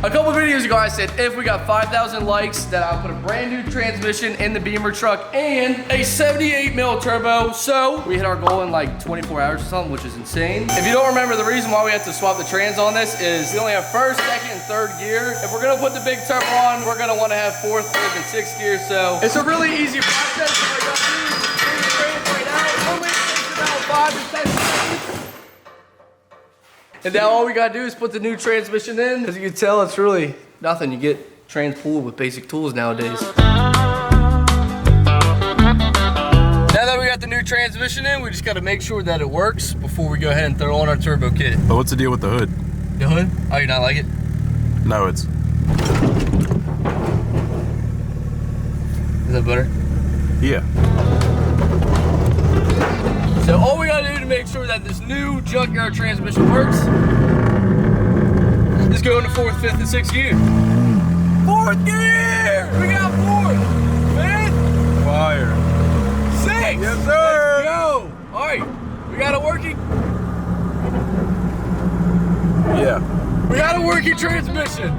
A couple videos ago, I said if we got 5,000 likes, that I'll put a brand new transmission in the Beamer truck and a 78 mil turbo. So we hit our goal in like 24 hours or something, which is insane. If you don't remember, the reason why we have to swap the trans on this is we only have first, second, and third gear. If we're gonna put the big turbo on, we're gonna want to have fourth, fifth, and sixth gear. So it's a really easy process. All I gotta do is bring the trans right out. Normally it takes about 5 to 10 seconds. And now all we gotta do is put the new transmission in. As you can tell, it's really nothing. You get trans pulled with basic tools nowadays. Now that we got the new transmission in, we just gotta make sure that it works before we go ahead and throw on our turbo kit. But what's the deal with the hood? The hood? Oh, you not like it? No, it's... Is that better? Yeah. So all we gotta do to make sure that this new junkyard transmission works is go into fourth, fifth, and sixth gear. Fourth gear! We got fourth, fifth, Fire. sixth. Yes, sir. Let's go. All right, we got a working. Yeah. We got a working transmission.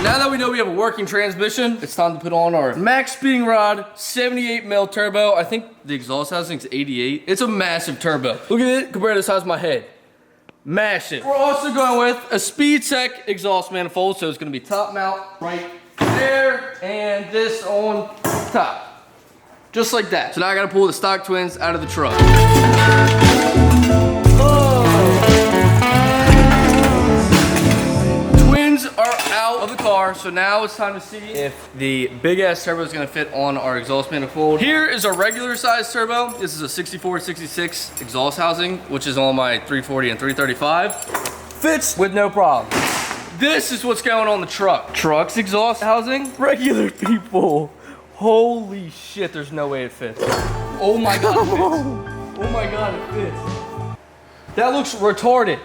Now that we know we have a working transmission, it's time to put on our max speeding rod 78 mil turbo. I think the exhaust housing is 88. It's a massive turbo. Look at it compared to the size of my head. Massive. We're also going with a SpeedSec exhaust manifold, so it's gonna be top mount right there and this on top. Just like that. So now I gotta pull the stock twins out of the truck. Are out of the car, so now it's time to see if the big ass turbo is going to fit on our exhaust manifold. Here is a regular size turbo. This is a 64-66 exhaust housing, which is on my 340 and 335. Fits with no problem. This is what's going on the truck. Truck's exhaust housing, regular people. Holy shit, there's no way it fits. Oh my god, it fits. Oh my god, it fits. That looks retarded.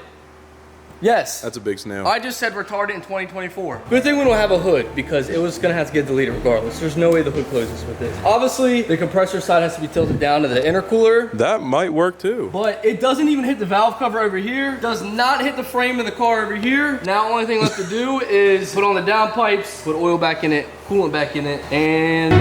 Yes. That's a big snail. I just said retarded in 2024. Good thing we don't have a hood because it was gonna have to get deleted regardless. There's no way the hood closes with this. Obviously, the compressor side has to be tilted down to the intercooler. That might work too. But it doesn't even hit the valve cover over here. Does not hit the frame of the car over here. Now, only thing left to do is put on the downpipes, put oil back in it, coolant back in it, and...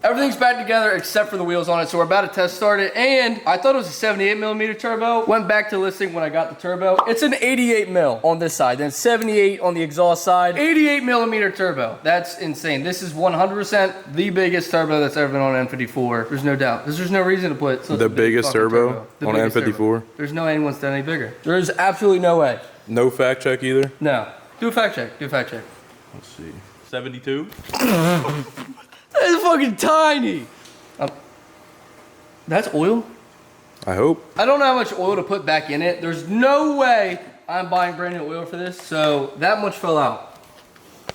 Everything's back together except for the wheels on it, so we're about to test start it. And I thought it was a 78 millimeter turbo. Went back to listing when I got the turbo. It's an 88 mil on this side, then 78 on the exhaust side. 88 millimeter turbo. That's insane. This is 100% the biggest turbo that's ever been on an N54. There's no doubt. There's no reason to put the biggest turbo on an N54. Turbo. There's no way anyone's done any bigger. There's absolutely no way. No fact check either? No. Do a fact check. Do a fact check. Let's see. 72? That's fucking tiny. That's oil? I hope. I don't know how much oil to put back in it. There's no way I'm buying brand new oil for this. So that much fell out.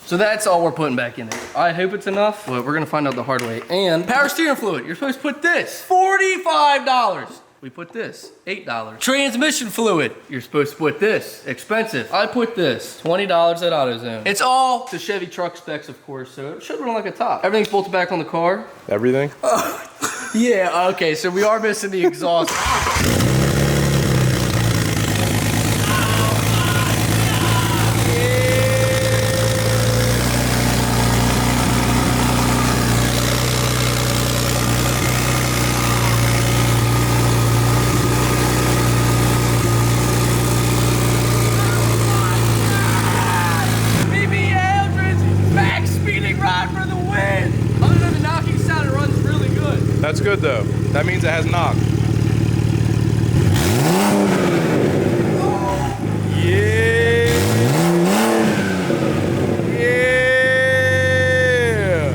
So that's all we're putting back in it. I hope it's enough, but we're gonna find out the hard way. And power steering fluid, you're supposed to put this, $45. We put this, $8. Transmission fluid, you're supposed to put this, expensive. I put this, $20 at AutoZone. It's all to Chevy truck specs, of course, so it should run like a top. Everything's bolted back on the car. Everything? Yeah, okay, so we are missing the exhaust. That's good though. That means it has knock. Yeah. Yeah.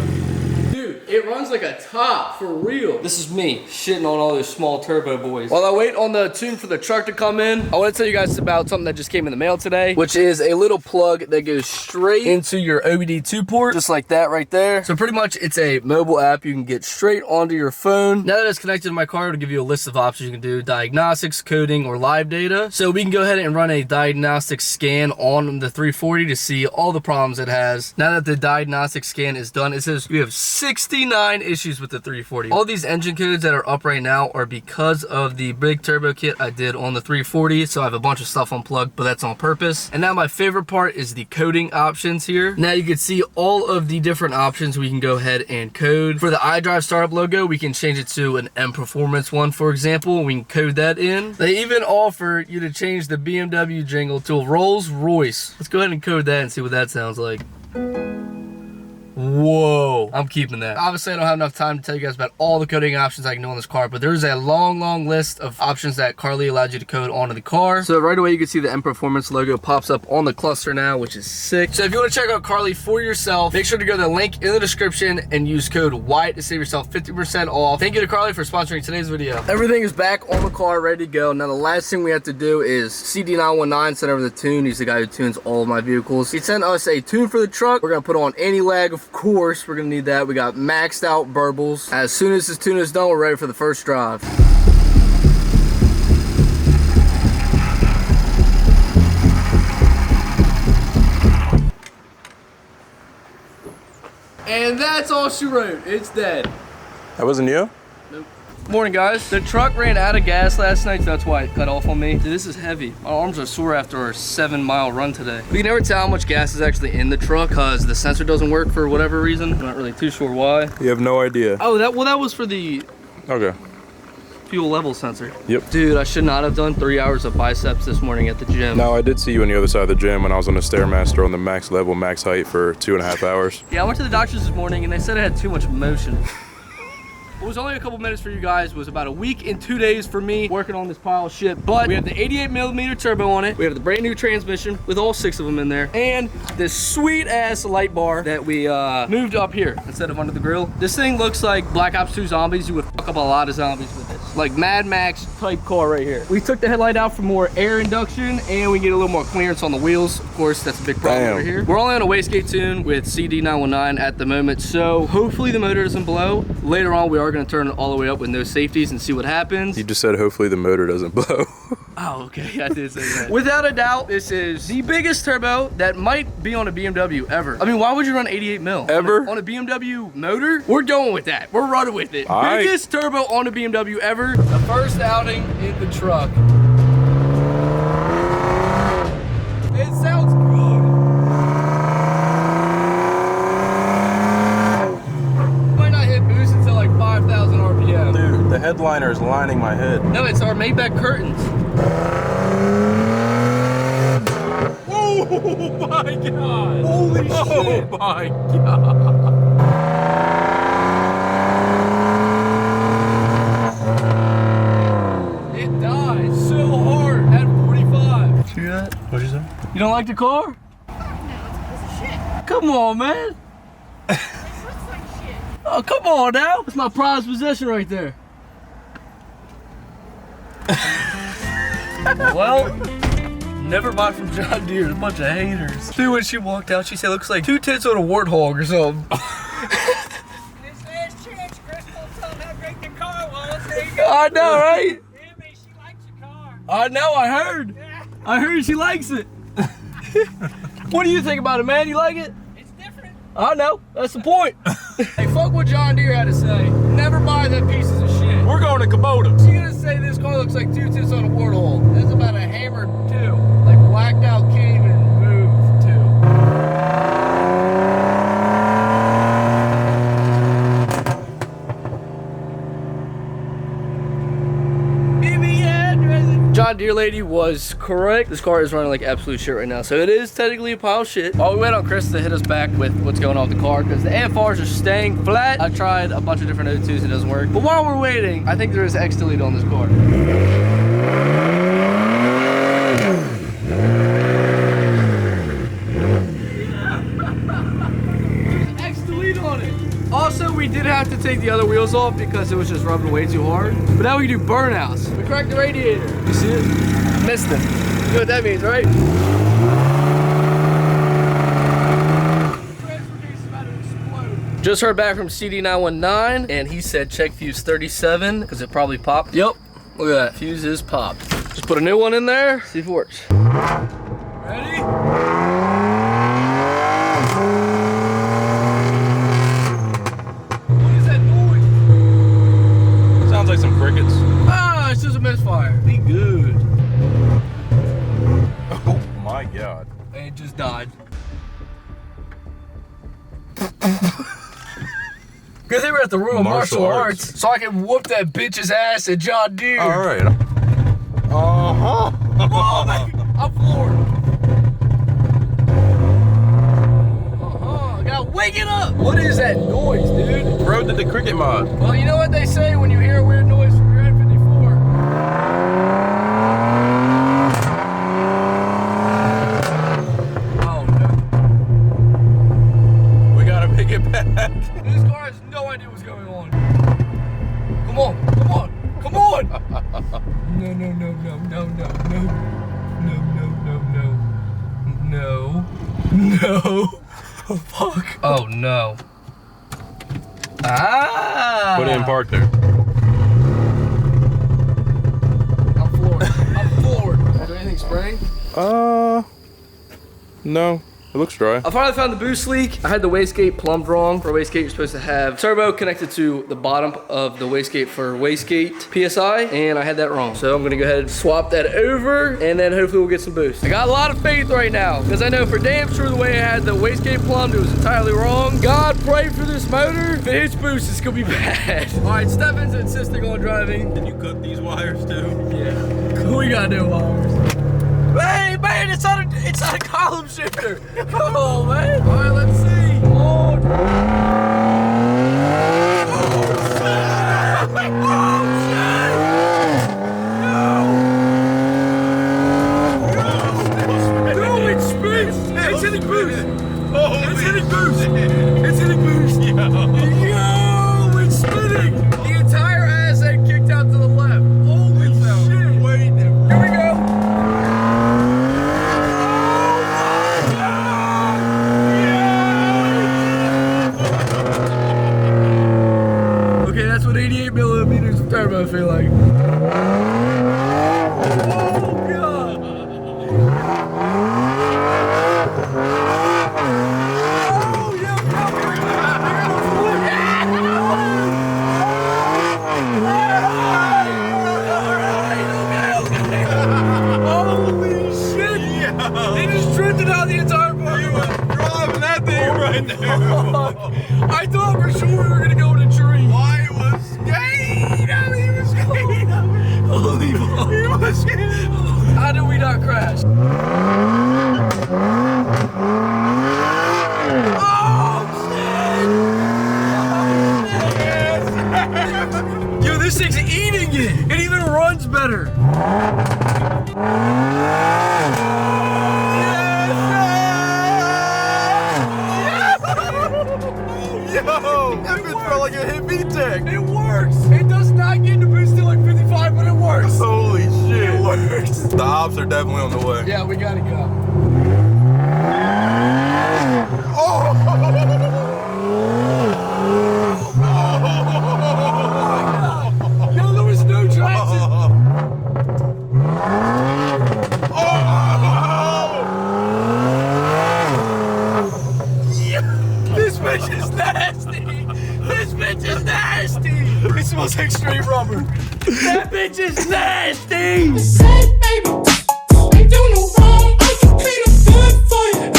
Dude, it runs like a top. pop for real. This is me shitting on all those small turbo boys. While I wait on the tune for the truck to come in, I want to tell you guys about something that just came in the mail today, which is a little plug that goes straight into your OBD2 port, just like that right there. So pretty much it's a mobile app you can get straight onto your phone. Now that it's connected to my car, it'll give you a list of options you can do: diagnostics, coding, or live data. So we can go ahead and run a diagnostic scan on the 340 to see all the problems it has. Now that the diagnostic scan is done, it says we have 69 issues with the 340. All these engine codes that are up right now are because of the big turbo kit I did on the 340. So I have a bunch of stuff unplugged, but that's on purpose. And now my favorite part is the coding options here. Now you can see all of the different options we can go ahead and code. For the iDrive startup logo, we can change it to an M Performance one, for example. We can code that in. They even offer you to change the BMW jingle to a Rolls Royce. Let's go ahead and code that and see what that sounds like. Whoa, I'm keeping that. Obviously, I don't have enough time to tell you guys about all the coding options I can do on this car, but there's a long list of options that Carly allowed you to code onto the car. So right away, you can see the M Performance logo pops up on the cluster now, which is sick. So if you want to check out Carly for yourself, make sure to go to the link in the description and use code Wyatt to save yourself 50% off. Thank you to Carly for sponsoring today's video. Everything is back on the car, ready to go. Now the last thing we have to do is CD919 sent over the tune. He's the guy who tunes all of my vehicles. He sent us a tune for the truck. We're gonna put on anti-lag. Of course, we're gonna need that. We got maxed out burbles. As soon as this tune is done, we're ready for the first drive. And that's all she wrote. It's dead. That wasn't you? Nope. Morning, guys. The truck ran out of gas last night, so that's why it cut off on me. Dude, this is heavy. My arms are sore after our 7-mile run today. We can never tell how much gas is actually in the truck because the sensor doesn't work for whatever reason. I'm not really too sure why. You have no idea. Oh, that was for the Okay. fuel level sensor. Yep. Dude, I should not have done 3 hours of biceps this morning at the gym. No, I did see you on the other side of the gym when I was on the Stairmaster on the max level, max height for 2.5 hours. Yeah, I went to the doctor's this morning and they said I had too much motion. It was only a couple minutes for you guys. It was about a week and 2 days for me working on this pile of shit. But we have the 88mm turbo on it. We have the brand new transmission with all 6 of them in there. And this sweet ass light bar that we moved up here instead of under the grill. This thing looks like Black Ops 2 zombies. You would fuck up a lot of zombies with this. Like Mad Max type car right here. We took the headlight out for more air induction and we get a little more clearance on the wheels. Of course, that's a big problem over here. We're only on a wastegate tune with CD919 at the moment. So hopefully the motor doesn't blow. Later on, we are going to turn it all the way up with no safeties and see what happens. You just said hopefully the motor doesn't blow. Oh, okay, I did say that. Without a doubt, this is the biggest turbo that might be on a BMW ever. I mean, why would you run 88 mil? Ever? On a BMW motor? We're going with that. We're running with it. Biggest turbo on a BMW ever. The first outing in the truck. It sounds good. Might not hit boost until like 5,000 RPM. Dude, the headliner is lining my head. No, it's our Maybach curtains. Oh my god! Holy shit! Oh my god! It died so hard at 45. See that? What'd you say? You don't like the car? No, it's a piece of shit. Come on, man. It looks like shit. Oh, come on now. It's my prized possession right there. Well, never buy from John Deere. A bunch of haters. Dude, when she walked out, she said it looks like 2 tits on a warthog or something. This last chance, Crystal told how great the car was. There you go. I know, right? Emmy, she likes your car. I know, I heard. I heard she likes it. What do you think about it, man? You like it? It's different. I know. That's the point. Hey, fuck what John Deere had to say. Never buy them pieces of shit. We're going to Kubota. She gonna say this car looks like 2 tits on a warthog. That's about a hammered 2. Like blacked out, can't even move 2. Give me address. John Deere lady was correct. This car is running like absolute shit right now. So it is technically a pile of shit. Oh, we wait on Chris to hit us back with what's going on with the car because the AFRs are staying flat. I tried a bunch of different O2s, it doesn't work. But while we're waiting, I think there is X delete on this car. X delete on it. Also, we did have to take the other wheels off because it was just rubbing way too hard. But now we can do burnouts. We cracked the radiator. You see it? Missed it. You know what that means, right? Just heard back from CD919 and he said check fuse 37 because it probably popped. Yep, look at that, fuse is popped. Just put a new one in there, see if it works. Ready? What is that noise? Sounds like some crickets. Ah, it's just a misfire. Be good. Oh my God. And it just died. Good thing we're at the room of martial arts, so I can whoop that bitch's ass at John Deere. All right. Oh, man. I'm floored. I gotta wake it up. What is that noise, dude? Bro did the cricket mod. Well, you know what they say when you hear a weird noise from your N54? Oh, no. We gotta make it back. This car has no idea what's going on. Come on, come on, come on! No, no, no, no, no, no, no. No, no, no, no. No. No. Fuck. Oh, no. Ah! Put it in park there. I'm floored. I'm floored. Is there anything spraying? No. It looks dry. I finally found the boost leak. I had the wastegate plumbed wrong. For wastegate, you're supposed to have turbo connected to the bottom of the wastegate for wastegate PSI, and I had that wrong. So I'm gonna go ahead and swap that over, and then hopefully we'll get some boost. I got a lot of faith right now, because I know for damn sure the way I had the wastegate plumbed, it was entirely wrong. God, pray for this motor. If it hits boost, it's gonna be bad. All right, Stefan's insisting on driving. Did you cut these wires too? Yeah. We got new wires. Hey, man, it's not a column shifter. Come on, man. All right, let's see. Come on. Oh, shit. No, it's spins. It's hitting boost. It's hitting boost. It's hitting boost. Yo, it's spinning. The entire ass end kicked out to the left. Holy shit. Way different. Here we go. Okay, that's what 88 millimeters of turbo feel like. Oh, God. Oh, yeah, holy shit. They just drifted out the entire boat. You were driving that thing right there. I thought for sure we were going to go in a tree. Why it was skating? He was skating. Holy fuck. He was skating. How did we not crash? Oh, shit. Yo, this thing's eating it. It even runs better. Yo, that bitch felt like a hit VTEC. It works. It does not get to boost to like 55, but it works. Holy shit. It works. The ops are definitely on the way. Yeah, we gotta go. Oh! Yo, there was no traction. This bitch is nasty. This bitch is nasty. It smells like straight rubber. That bitch is nasty. Say, baby.